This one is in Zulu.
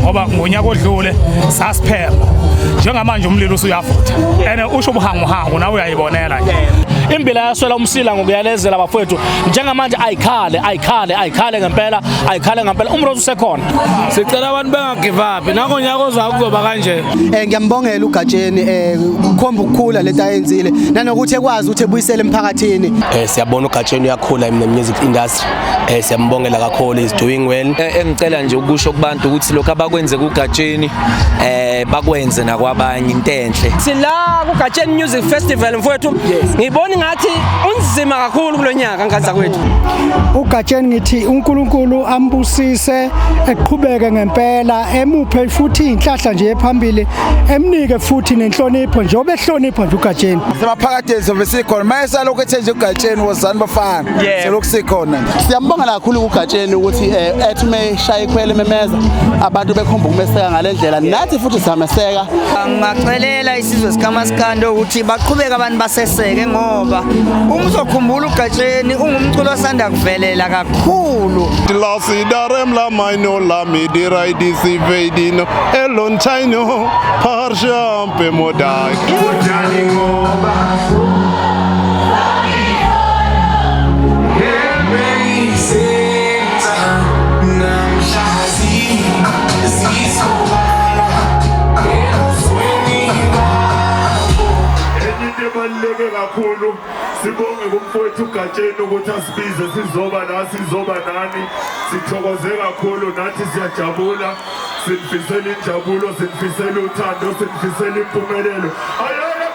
Ngoba ngonyaka odlule sasiphela njengamanje umlilo usuyavutha ene usho ubuhanguhangu nawe uyayibonela nje impilo yaswela umsila ngokuyalezela abafowethu njengamanje ayikhale ngempela umrozo usekhona sicela abantu bengagive up nako nyaka ozayo kuzoba kanje ngiyambongela uGatsheni ukhomba ukukhula lento ayenzile nanokuthi ekwazi ukuthi ebuyisele emphakathini siyabona uGatsheni uyakhula in the music industry siyambongela kakhulu is doing well engicela nje ukusho kubantu ukuthi lokho abakwenze kuGatsheni bakwenze nakwabanye into enhle sila kuGatsheni Music Festival mfowethu ngibona ngathi unzima kakhulu kulonyaka ngaza kwethu uGatsheni ngithi uNkulunkulu ambusise eqhubeke ngempela emuphe futhi inhlahla nje ephambili emnike futhi nenhlonipho njengoba ehlonipha nje uGatsheni semaphakathi sobe sikhona mayesa lokho ethe nje uGatsheni wozani bafana selokhu sikhona siyambongela kakhulu uGatsheni ukuthi ethume ishaya ikhwele memeza abantu bekhomba ukumeseka ngalendlela nathi futhi sameseka ngacelela isizwe sikaMaskando ukuthi baqhubeke abantu baseseke ngoba umzokhumbula uGatsheni ungumculo osanda kuvelela kakhulu Lasidare mlamaino lamidira idisivadino elonchaino parshampe modai Baleke kakhulu sibonge kumfowethu uGatsheni ukuthi asibize sizoba nani sithokoze kakhulu nathi siyajabula sinifisela injabulo sinifisela uthando sinifisela impumelelo ayona